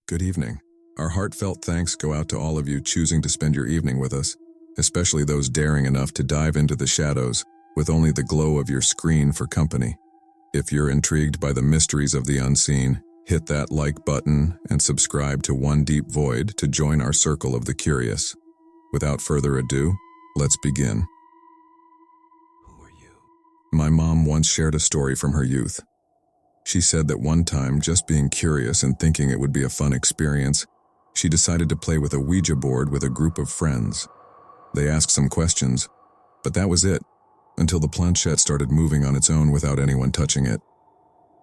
Good evening. Our heartfelt thanks go out to all of you choosing to spend your evening with us, especially those daring enough to dive into the shadows with only the glow of your screen for company. If you're intrigued by the mysteries of the unseen, hit that like button and subscribe to OneDeepVoid to join our circle of the curious. Without further ado, let's begin. Who are you? My mom once shared a story from her youth. She said that one time, just being curious and thinking it would be a fun experience, she decided to play with a Ouija board with a group of friends. They asked some questions, but that was it, until the planchette started moving on its own without anyone touching it.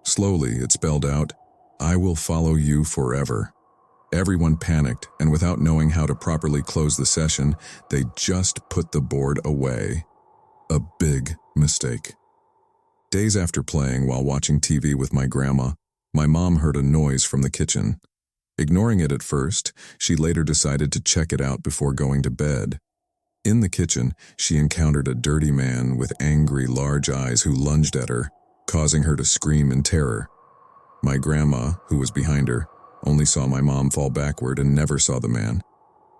Slowly, it spelled out, "I will follow you forever." Everyone panicked, and without knowing how to properly close the session, they just put the board away. A big mistake. Days after playing while watching TV with my grandma, my mom heard a noise from the kitchen. Ignoring it at first, she later decided to check it out before going to bed. In the kitchen, she encountered a dirty man with angry, large eyes who lunged at her, causing her to scream in terror. My grandma, who was behind her, only saw my mom fall backward and never saw the man.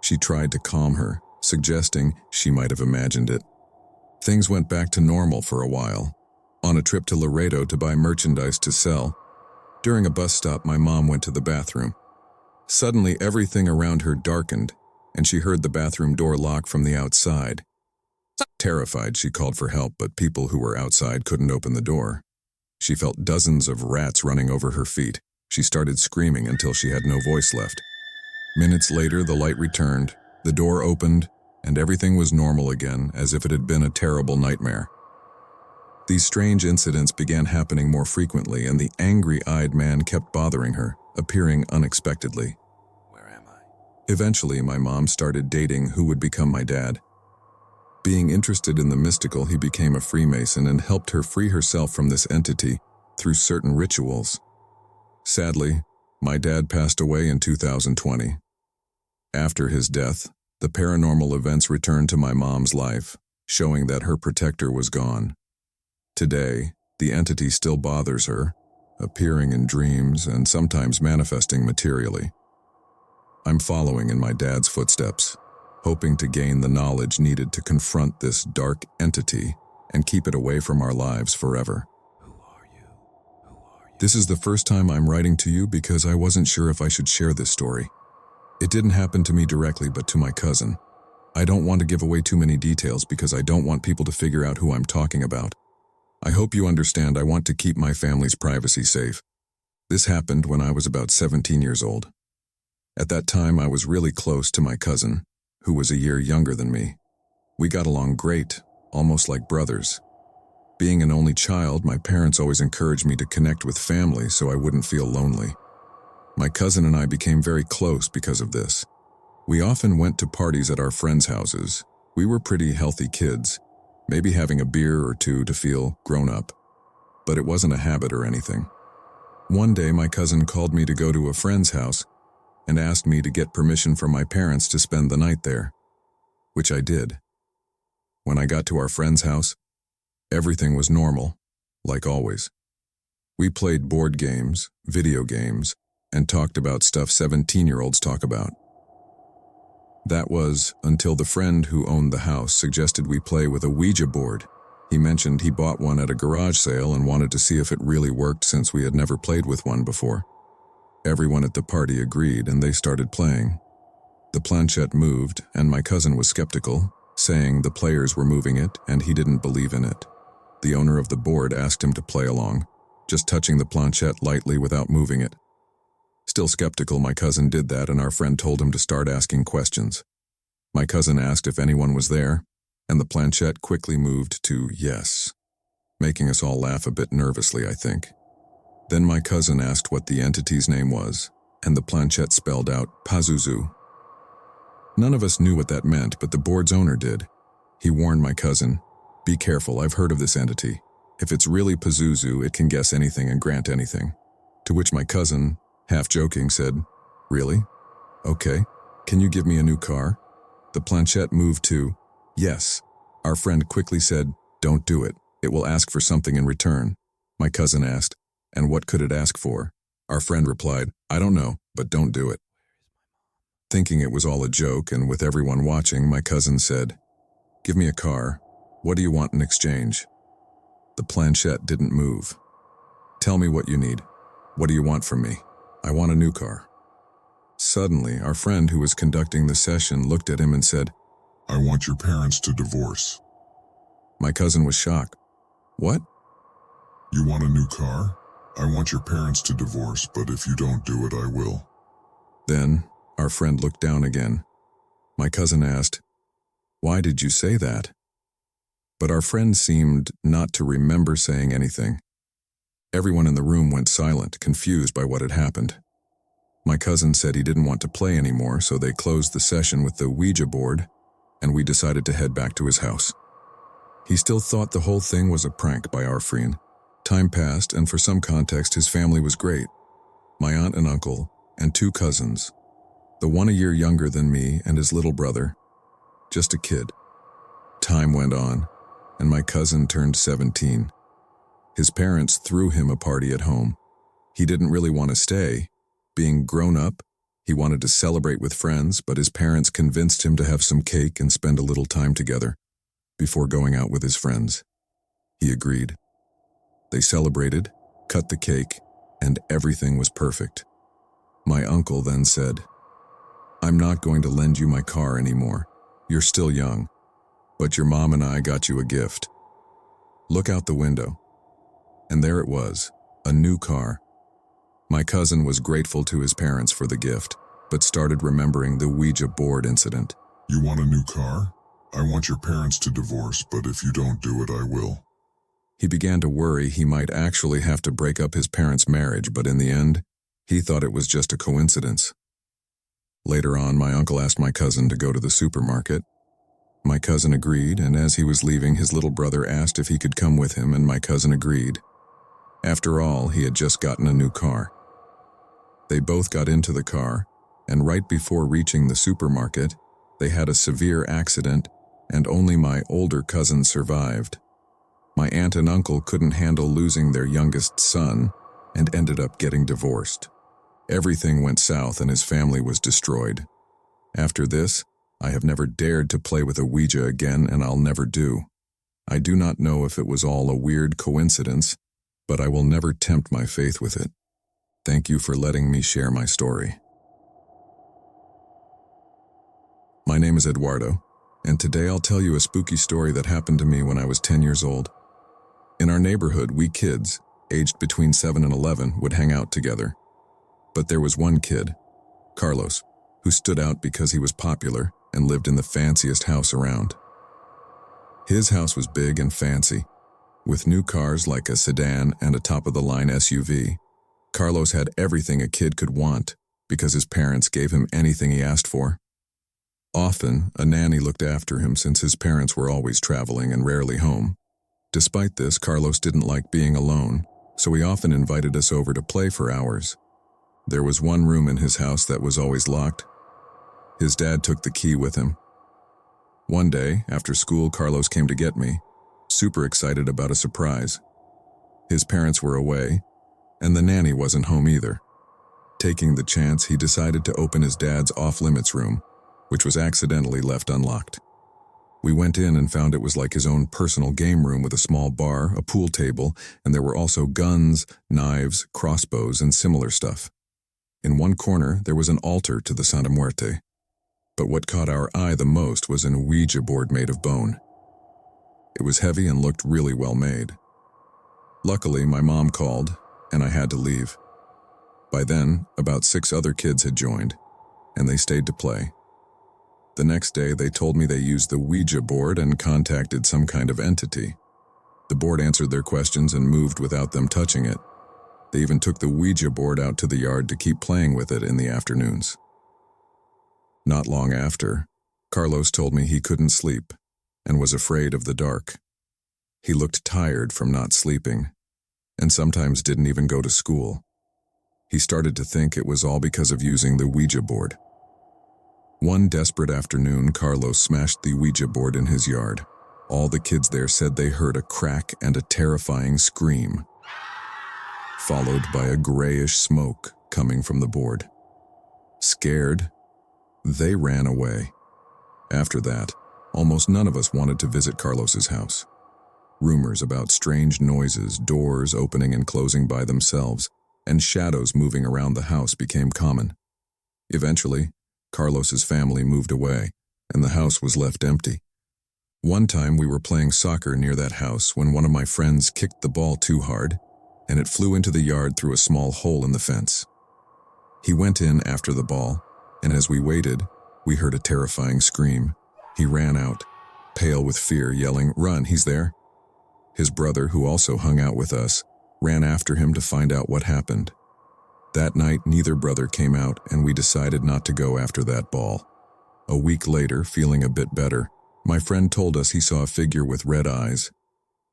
She tried to calm her, suggesting she might have imagined it. Things went back to normal for a while. On a trip to Laredo to buy merchandise to sell, during a bus stop, my mom went to the bathroom. Suddenly, everything around her darkened, and she heard the bathroom door lock from the outside. Terrified, she called for help, but people who were outside couldn't open the door. She felt dozens of rats running over her feet. She started screaming until she had no voice left. Minutes later, the light returned, the door opened, and everything was normal again, as if it had been a terrible nightmare. These strange incidents began happening more frequently, and the angry-eyed man kept bothering her, appearing unexpectedly. Where am I? Eventually, my mom started dating who would become my dad. Being interested in the mystical, he became a Freemason and helped her free herself from this entity through certain rituals. Sadly, my dad passed away in 2020. After his death, the paranormal events returned to my mom's life, showing that her protector was gone. Today, the entity still bothers her, appearing in dreams and sometimes manifesting materially. I'm following in my dad's footsteps, hoping to gain the knowledge needed to confront this dark entity and keep it away from our lives forever. Who are you? Who are you? This is the first time I'm writing to you because I wasn't sure if I should share this story. It didn't happen to me directly, but to my cousin. I don't want to give away too many details because I don't want people to figure out who I'm talking about. I hope you understand I want to keep my family's privacy safe. This happened when I was about 17 years old. At that time, I was really close to my cousin, who was a year younger than me. We got along great, almost like brothers. Being an only child, my parents always encouraged me to connect with family so I wouldn't feel lonely. My cousin and I became very close because of this. We often went to parties at our friends' houses. We were pretty healthy kids, maybe having a beer or two to feel grown up. But it wasn't a habit or anything. One day, my cousin called me to go to a friend's house and asked me to get permission from my parents to spend the night there, which I did. When I got to our friend's house, everything was normal, like always. We played board games, video games, and talked about stuff 17-year-olds talk about. That was until the friend who owned the house suggested we play with a Ouija board. He mentioned he bought one at a garage sale and wanted to see if it really worked since we had never played with one before. Everyone at the party agreed and they started playing. The planchette moved and my cousin was skeptical, saying the players were moving it and he didn't believe in it. The owner of the board asked him to play along, just touching the planchette lightly without moving it. Still skeptical, my cousin did that and our friend told him to start asking questions. My cousin asked if anyone was there, and the planchette quickly moved to yes, making us all laugh a bit nervously, I think. Then my cousin asked what the entity's name was, and the planchette spelled out Pazuzu. None of us knew what that meant, but the board's owner did. He warned my cousin, "Be careful, I've heard of this entity. If it's really Pazuzu, it can guess anything and grant anything." To which my cousin, half joking, said, "Really? Okay. Can you give me a new car?" The planchette moved to, "Yes." Our friend quickly said, "Don't do it. It will ask for something in return." My cousin asked, "And what could it ask for?" Our friend replied, "I don't know, but don't do it." Thinking it was all a joke and with everyone watching, my cousin said, "Give me a car. What do you want in exchange?" The planchette didn't move. "Tell me what you need. What do you want from me?" "I want a new car." Suddenly, our friend who was conducting the session looked at him and said, "I want your parents to divorce." My cousin was shocked. "What?" "You want a new car? I want your parents to divorce, but if you don't do it, I will." Then, our friend looked down again. My cousin asked, "Why did you say that?" But our friend seemed not to remember saying anything. Everyone in the room went silent, confused by what had happened. My cousin said he didn't want to play anymore, so they closed the session with the Ouija board, and we decided to head back to his house. He still thought the whole thing was a prank by our friend. Time passed, and for some context, his family was great. My aunt and uncle, and 2 cousins. The one a year younger than me and his little brother. Just a kid. Time went on, and my cousin turned 17. His parents threw him a party at home. He didn't really want to stay. Being grown up, he wanted to celebrate with friends, but his parents convinced him to have some cake and spend a little time together before going out with his friends. He agreed. They celebrated, cut the cake, and everything was perfect. My uncle then said, "I'm not going to lend you my car anymore. You're still young, but your mom and I got you a gift. Look out the window." And there it was, a new car. My cousin was grateful to his parents for the gift, but started remembering the Ouija board incident. "You want a new car? I want your parents to divorce, but if you don't do it, I will." He began to worry he might actually have to break up his parents' marriage, but in the end, he thought it was just a coincidence. Later on, my uncle asked my cousin to go to the supermarket. My cousin agreed, and as he was leaving, his little brother asked if he could come with him, and my cousin agreed. After all, he had just gotten a new car. They both got into the car, and right before reaching the supermarket, they had a severe accident, and only my older cousin survived. My aunt and uncle couldn't handle losing their youngest son and ended up getting divorced. Everything went south and his family was destroyed. After this, I have never dared to play with a Ouija again, and I'll never do. I do not know if it was all a weird coincidence, but I will never tempt my faith with it. Thank you for letting me share my story. My name is Eduardo, and today I'll tell you a spooky story that happened to me when I was 10 years old. In our neighborhood, we kids, aged between 7 and 11, would hang out together. But there was one kid, Carlos, who stood out because he was popular and lived in the fanciest house around. His house was big and fancy, with new cars like a sedan and a top-of-the-line SUV. Carlos had everything a kid could want because his parents gave him anything he asked for. Often, a nanny looked after him since his parents were always traveling and rarely home. Despite this, Carlos didn't like being alone, so he often invited us over to play for hours. There was one room in his house that was always locked. His dad took the key with him. One day, after school, Carlos came to get me, super excited about a surprise. His parents were away, and the nanny wasn't home either. Taking the chance, he decided to open his dad's off-limits room, which was accidentally left unlocked. We went in and found it was like his own personal game room with a small bar, a pool table, and there were also guns, knives, crossbows, and similar stuff. In one corner, there was an altar to the Santa Muerte. But what caught our eye the most was an Ouija board made of bone. It was heavy and looked really well made. Luckily, my mom called, and I had to leave. By then, about 6 other kids had joined, and they stayed to play. The next day, they told me they used the Ouija board and contacted some kind of entity. The board answered their questions and moved without them touching it. They even took the Ouija board out to the yard to keep playing with it in the afternoons. Not long after, Carlos told me he couldn't sleep and was afraid of the dark. He looked tired from not sleeping, and sometimes didn't even go to school. He started to think it was all because of using the Ouija board. One desperate afternoon, Carlos smashed the Ouija board in his yard. All the kids there said they heard a crack and a terrifying scream. followed by a grayish smoke coming from the board. Scared, they ran away. After that, almost none of us wanted to visit Carlos's house. Rumors about strange noises, doors opening and closing by themselves, and shadows moving around the house became common. Eventually, Carlos's family moved away, and the house was left empty. One time we were playing soccer near that house when one of my friends kicked the ball too hard, and it flew into the yard through a small hole in the fence. He went in after the ball, and as we waited, we heard a terrifying scream. He ran out, pale with fear, yelling, "Run, he's there!" His brother, who also hung out with us, ran after him to find out what happened. That night, neither brother came out, and we decided not to go after that ball. A week later, feeling a bit better, my friend told us he saw a figure with red eyes,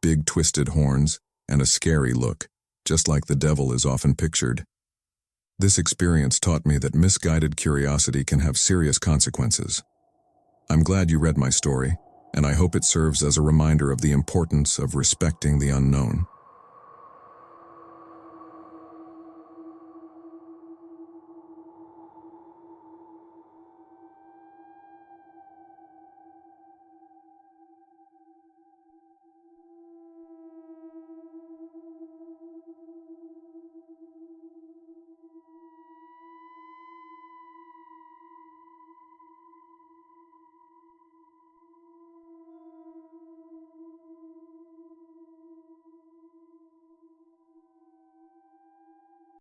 big twisted horns, and a scary look, just like the devil is often pictured. This experience taught me that misguided curiosity can have serious consequences. I'm glad you read my story, and I hope it serves as a reminder of the importance of respecting the unknown.